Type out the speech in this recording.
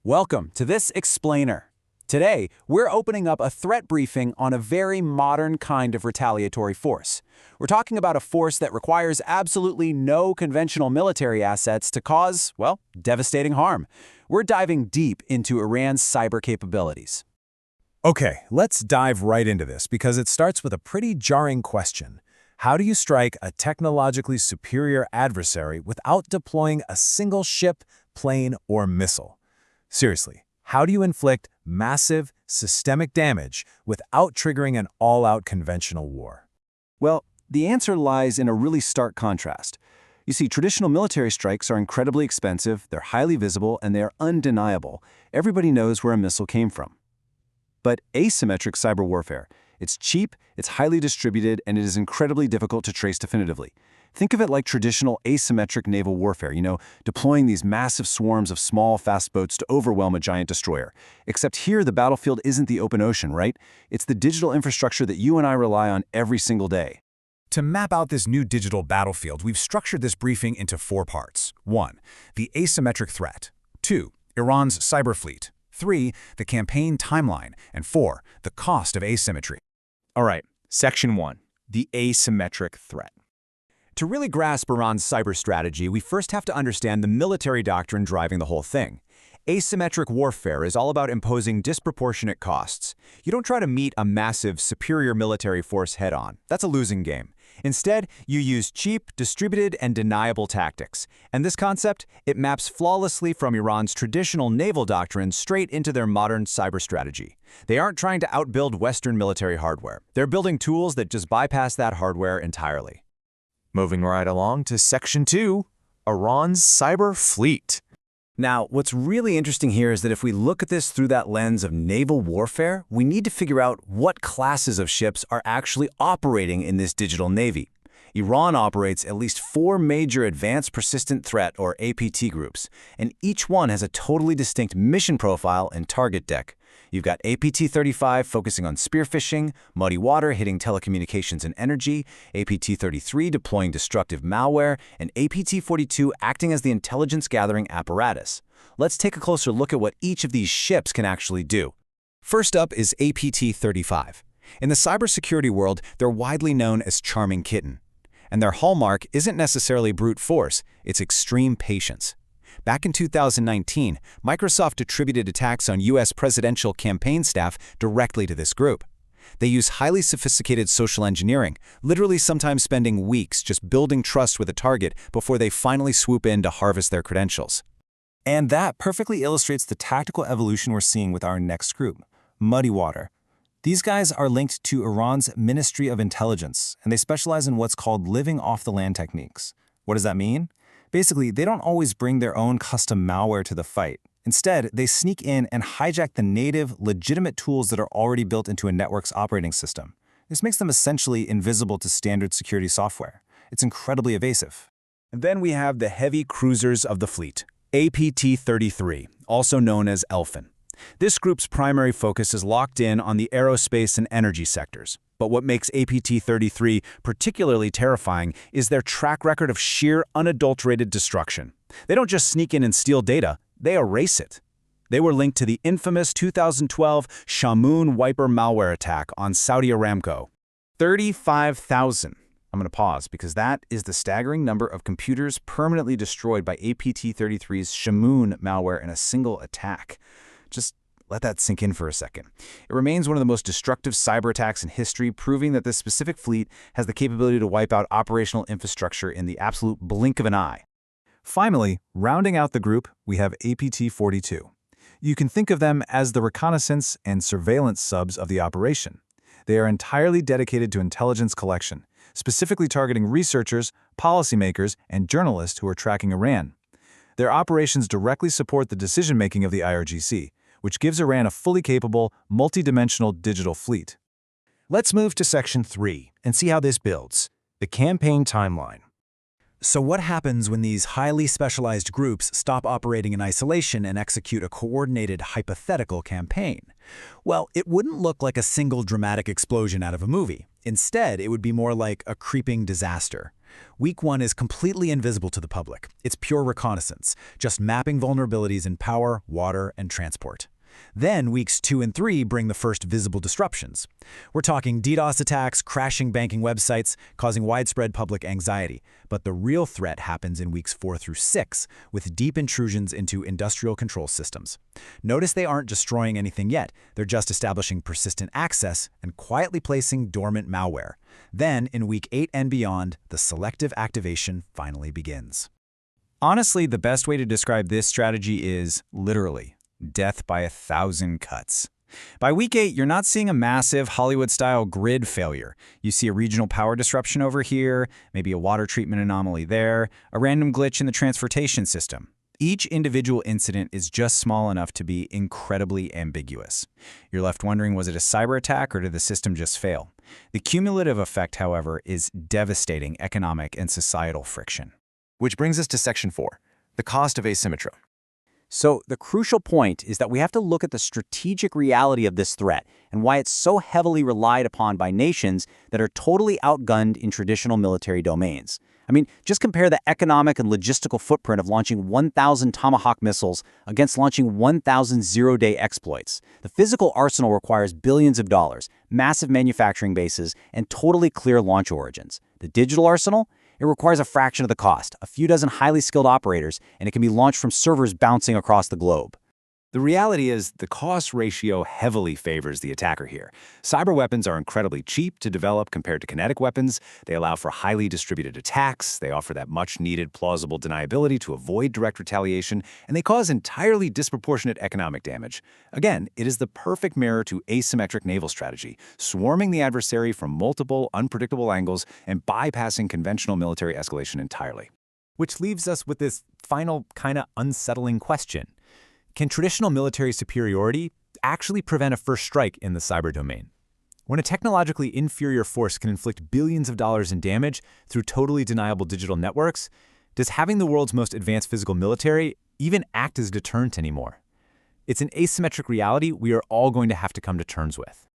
Welcome to this explainer. Today, we're opening up a threat briefing on a very modern kind of retaliatory force. We're talking about a force that requires absolutely no conventional military assets to cause, well, devastating harm. We're diving deep into Iran's cyber capabilities. Okay, let's dive right into this because it starts with a pretty jarring question. How do you strike a technologically superior adversary without deploying a single ship, plane, or missile? Seriously, how do you inflict massive, systemic damage without triggering an all-out conventional war? Well, the answer lies in a really stark contrast. You see, traditional military strikes are incredibly expensive, they're highly visible, and they are undeniable. Everybody knows where a missile came from. But asymmetric cyber warfare, it's cheap, it's highly distributed, and it is incredibly difficult to trace definitively. Think of it like traditional asymmetric naval warfare, deploying these massive swarms of small, fast boats to overwhelm a giant destroyer. Except here, the battlefield isn't the open ocean, right? It's the digital infrastructure that you and I rely on every single day. To map out this new digital battlefield, we've structured this briefing into 4 parts. 1. The asymmetric threat. 2. Iran's cyber fleet. 3. The campaign timeline. And 4. The cost of asymmetry. All right, Section 1. The asymmetric threat. To really grasp Iran's cyber strategy, we first have to understand the military doctrine driving the whole thing. Asymmetric warfare is all about imposing disproportionate costs. You don't try to meet a massive, superior military force head-on. That's a losing game. Instead, you use cheap, distributed, and deniable tactics. And this concept, it maps flawlessly from Iran's traditional naval doctrine straight into their modern cyber strategy. They aren't trying to outbuild Western military hardware. They're building tools that just bypass that hardware entirely. Moving right along to Section 2, Iran's cyber fleet. Now, what's really interesting here is that if we look at this through that lens of naval warfare, we need to figure out what classes of ships are actually operating in this digital navy. Iran operates at least 4 major Advanced Persistent Threat, or APT groups, and each one has a totally distinct mission profile and target deck. You've got APT-35 focusing on spearfishing, Muddy Water hitting telecommunications and energy, APT-33 deploying destructive malware, and APT-42 acting as the intelligence-gathering apparatus. Let's take a closer look at what each of these ships can actually do. First up is APT-35. In the cybersecurity world, they're widely known as Charming Kitten. And their hallmark isn't necessarily brute force, it's extreme patience. Back in 2019, Microsoft attributed attacks on U.S. presidential campaign staff directly to this group. They use highly sophisticated social engineering, literally sometimes spending weeks just building trust with a target before they finally swoop in to harvest their credentials. And that perfectly illustrates the tactical evolution we're seeing with our next group, Muddy Water. These guys are linked to Iran's Ministry of Intelligence, and they specialize in what's called living off the land techniques. What does that mean? Basically, they don't always bring their own custom malware to the fight. Instead, they sneak in and hijack the native, legitimate tools that are already built into a network's operating system. This makes them essentially invisible to standard security software. It's incredibly evasive. And then we have the heavy cruisers of the fleet, APT-33, also known as Elfin. This group's primary focus is locked in on the aerospace and energy sectors. But what makes APT-33 particularly terrifying is their track record of sheer, unadulterated destruction. They don't just sneak in and steal data, they erase it. They were linked to the infamous 2012 Shamoon wiper malware attack on Saudi Aramco. 35,000. I'm going to pause because that is the staggering number of computers permanently destroyed by APT-33's Shamoon malware in a single attack. Just let that sink in for a second. It remains one of the most destructive cyber attacks in history, proving that this specific fleet has the capability to wipe out operational infrastructure in the absolute blink of an eye. Finally, rounding out the group, we have APT-42. You can think of them as the reconnaissance and surveillance subs of the operation. They are entirely dedicated to intelligence collection, specifically targeting researchers, policymakers, and journalists who are tracking Iran. Their operations directly support the decision-making of the IRGC, which gives Iran a fully capable, multidimensional digital fleet. Let's move to Section 3 and see how this builds, the campaign timeline. So what happens when these highly specialized groups stop operating in isolation and execute a coordinated hypothetical campaign? Well, it wouldn't look like a single dramatic explosion out of a movie. Instead, it would be more like a creeping disaster. Week 1 is completely invisible to the public. It's pure reconnaissance, just mapping vulnerabilities in power, water, and transport. Then weeks 2 and 3 bring the first visible disruptions. We're talking DDoS attacks, crashing banking websites, causing widespread public anxiety. But the real threat happens in weeks 4 through 6, with deep intrusions into industrial control systems. Notice they aren't destroying anything yet. They're just establishing persistent access and quietly placing dormant malware. Then, in week 8 and beyond, the selective activation finally begins. Honestly, the best way to describe this strategy is, literally, death by 1,000 cuts. By week 8, you're not seeing a massive Hollywood-style grid failure. You see a regional power disruption over here, maybe a water treatment anomaly there, a random glitch in the transportation system. Each individual incident is just small enough to be incredibly ambiguous. You're left wondering, was it a cyber attack or did the system just fail? The cumulative effect, however, is devastating economic and societal friction. Which brings us to Section 4, the cost of asymmetry. So the crucial point is that we have to look at the strategic reality of this threat and why it's so heavily relied upon by nations that are totally outgunned in traditional military domains. I mean, just compare the economic and logistical footprint of launching 1,000 Tomahawk missiles against launching 1,000 zero-day exploits. The physical arsenal requires billions of dollars, massive manufacturing bases, and totally clear launch origins. The digital arsenal? It requires a fraction of the cost, a few dozen highly skilled operators, and it can be launched from servers bouncing across the globe. The reality is the cost ratio heavily favors the attacker here. Cyber weapons are incredibly cheap to develop compared to kinetic weapons. They allow for highly distributed attacks. They offer that much-needed plausible deniability to avoid direct retaliation, and they cause entirely disproportionate economic damage. Again, it is the perfect mirror to asymmetric naval strategy, swarming the adversary from multiple, unpredictable angles and bypassing conventional military escalation entirely. Which leaves us with this final, kind of unsettling question. Can traditional military superiority actually prevent a first strike in the cyber domain? When a technologically inferior force can inflict billions of dollars in damage through totally deniable digital networks, does having the world's most advanced physical military even act as deterrent anymore? It's an asymmetric reality we are all going to have to come to terms with.